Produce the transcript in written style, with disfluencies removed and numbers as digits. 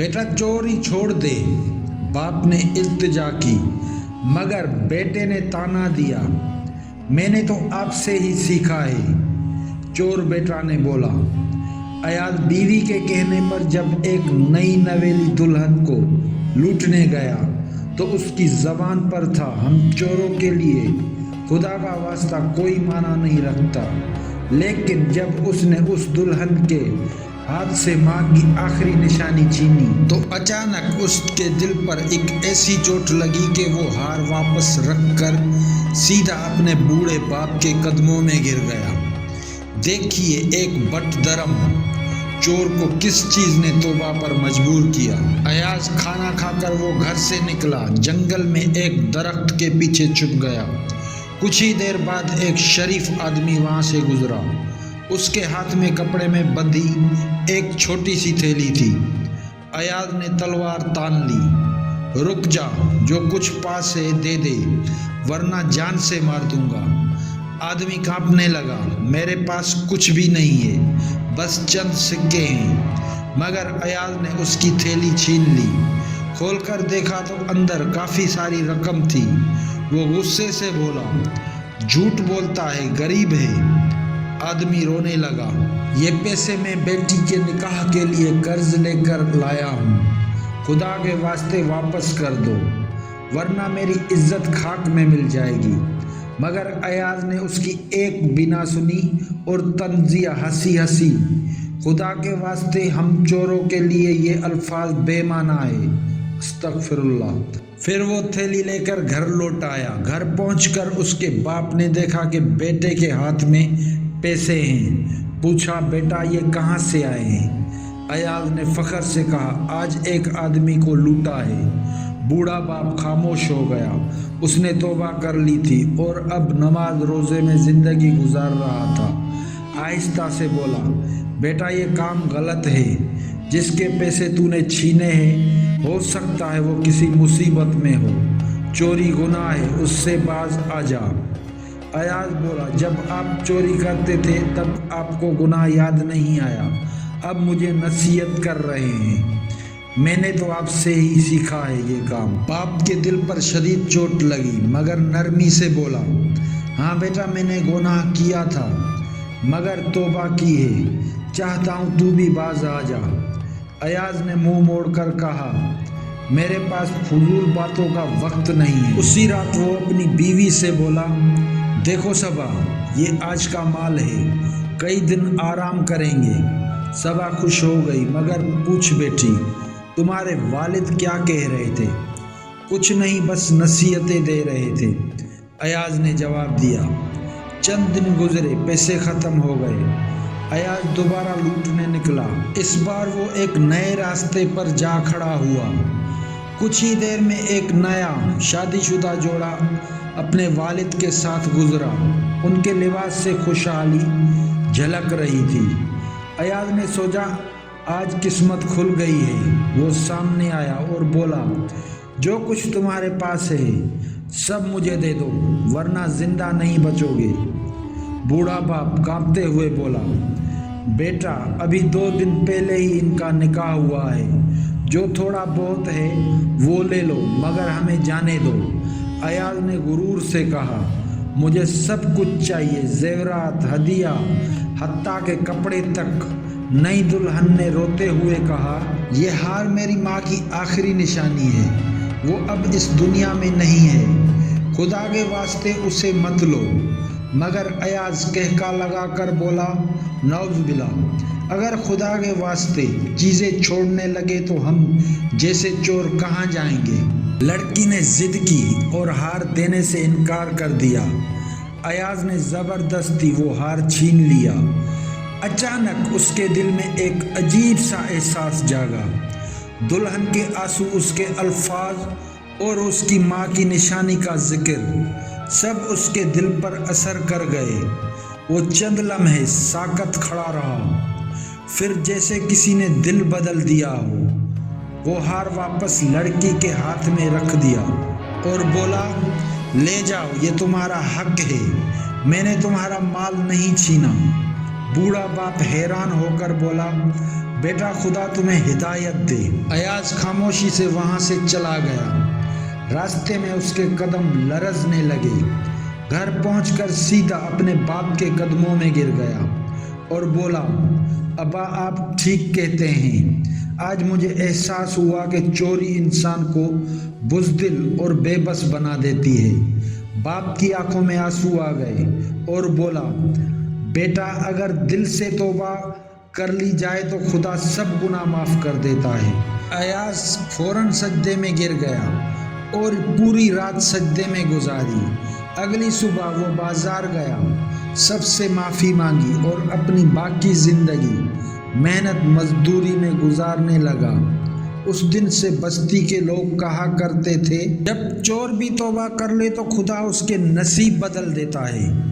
बेटा चोरी छोड़ दे, बाप ने इल्तिजा की, मगर बेटे ने ताना दिया, मैंने तो आपसे ही सीखा है। चोर बेटा ने बोला। अयाज बीवी के कहने पर जब एक नई नवेली दुल्हन को लूटने गया तो उसकी जबान पर था, हम चोरों के लिए खुदा का वास्ता कोई माना नहीं रखता। लेकिन जब उसने उस दुल्हन के हाथ से माँ की आखिरी निशानी छीनी तो अचानक उसके दिल पर एक ऐसी चोट लगी कि वो हार वापस रखकर सीधा अपने बूढ़े बाप के कदमों में गिर गया। देखिए एक बटदरम चोर को किस चीज ने तौबा पर मजबूर किया। अयाज खाना खाकर वो घर से निकला, जंगल में एक दरख्त के पीछे छुप गया। कुछ ही देर बाद एक शरीफ आदमी वहां से गुजरा। उसके हाथ में कपड़े में बंधी एक छोटी सी थैली थी। अयाज ने तलवार तान ली। रुक जा, जो कुछ पास है दे दे, वरना जान से मार दूंगा। आदमी कांपने लगा। मेरे पास कुछ भी नहीं है, बस चंद सिक्के हैं। मगर अयाज ने उसकी थैली छीन ली। खोलकर देखा तो अंदर काफी सारी रकम थी। वो गुस्से से बोला, झूठ बोलता है, गरीब है। आदमी रोने लगा। ये पैसे मैं बेटी के निकाह के लिए कर्ज लेकर लाया हूँ, खुदा के वास्ते वापस कर दो, वरना मेरी इज्जत खाक में मिल जाएगी। मगर अयाज ने उसकी एक बिना सुनी और तंजिया हंसी हंसी, खुदा के वास्ते हम चोरों के लिए ये अल्फाज बेमाना है, अस्तगफिरुल्लाह। फिर वो थैली लेकर घर लौट आया। घर पहुंचकर उसके बाप ने देखा कि बेटे के हाथ में पैसे हैं। पूछा, बेटा ये कहाँ से आए हैं? अयाज ने फख्र से कहा, आज एक आदमी को लूटा है। बूढ़ा बाप खामोश हो गया। उसने तौबा कर ली थी और अब नमाज रोज़े में ज़िंदगी गुजार रहा था। आहिस्ता से बोला, बेटा ये काम गलत है। जिसके पैसे तूने छीने हैं हो सकता है वो किसी मुसीबत में हो। चोरी गुनाह है, उससे बाज आ जा। अयाज बोला, जब आप चोरी करते थे तब आपको गुनाह याद नहीं आया, अब मुझे नसीहत कर रहे हैं। मैंने तो आपसे ही सीखा है ये काम। बाप के दिल पर शदीद चोट लगी, मगर नरमी से बोला, हाँ बेटा मैंने गुनाह किया था, मगर तौबा की है। चाहता हूँ तू भी बाज आ जा। अयाज ने मुंह मोड़कर कहा, मेरे पास फजूल बातों का वक्त नहीं है। उसी रात वो अपनी बीवी से बोला, देखो सबा, ये आज का माल है, कई दिन आराम करेंगे। सबा खुश हो गई। मगर पूछ बेटी, तुम्हारे वालिद क्या कह रहे थे? कुछ नहीं, बस नसीहतें दे रहे थे, अयाज ने जवाब दिया। चंद दिन गुजरे, पैसे ख़त्म हो गए। अयाज दोबारा लूटने निकला। इस बार वो एक नए रास्ते पर जा खड़ा हुआ। कुछ ही देर में एक नया शादीशुदा जोड़ा अपने वालिद के साथ गुजरा। उनके लिबास से खुशहाली झलक रही थी। अयाज ने सोचा, आज किस्मत खुल गई है। वो सामने आया और बोला, जो कुछ तुम्हारे पास है सब मुझे दे दो, वरना जिंदा नहीं बचोगे। बूढ़ा बाप कांपते हुए बोला, बेटा अभी 2 दिन पहले ही इनका निकाह हुआ है, जो थोड़ा बहुत है वो ले लो, मगर हमें जाने दो। अयाज ने गुरूर से कहा, मुझे सब कुछ चाहिए, जेवरात, हदिया, हत्ता के कपड़े तक। नई दुल्हन ने रोते हुए कहा, यह हार मेरी माँ की आखिरी निशानी है, वो अब इस दुनिया में नहीं है, खुदा के वास्ते उसे मत लो। मगर अयाज कहका लगा कर बोला, नौज़ बिल्लाह, अगर खुदा के वास्ते चीज़ें छोड़ने लगे तो हम जैसे चोर कहाँ जाएंगे। लड़की ने जिद की और हार देने से इनकार कर दिया। अयाज ने ज़बरदस्ती वो हार छीन लिया। अचानक उसके दिल में एक अजीब सा एहसास जागा। दुल्हन के आंसू, उसके अल्फाज और उसकी माँ की निशानी का जिक्र सब उसके दिल पर असर कर गए। वो चंद लम्हे साकत खड़ा रहा। फिर जैसे किसी ने दिल बदल दिया हो, वो हार वापस लड़की के हाथ में रख दिया और बोला, ले जाओ, ये तुम्हारा हक है, मैंने तुम्हारा माल नहीं छीना। बूढ़ा बाप हैरान होकर बोला, بیٹا خدا تمہیں ہدایت دے۔ ایاز خاموشی سے وہاں سے چلا گیا۔ راستے میں اس کے قدم لرزنے لگے۔ گھر پہنچ کر سیدھا اپنے باپ کے قدموں میں گر گیا اور بولا، ابا آپ ٹھیک کہتے ہیں۔ آج مجھے احساس ہوا کہ چوری انسان کو بزدل اور بے بس بنا دیتی ہے۔ باپ کی آنکھوں میں آنسو آ گئے اور بولا، بیٹا اگر دل سے توبہ کر لی جائے تو خدا سب گناہ معاف کر دیتا ہے۔ ایاز فوراً سجدے میں گر گیا اور پوری رات سجدے میں گزاری۔ اگلی صبح وہ بازار گیا، سب سے معافی مانگی اور اپنی باقی زندگی محنت مزدوری میں گزارنے لگا۔ اس دن سے بستی کے لوگ کہا کرتے تھے، جب چور بھی توبہ کر لے تو خدا اس کے نصیب بدل دیتا ہے۔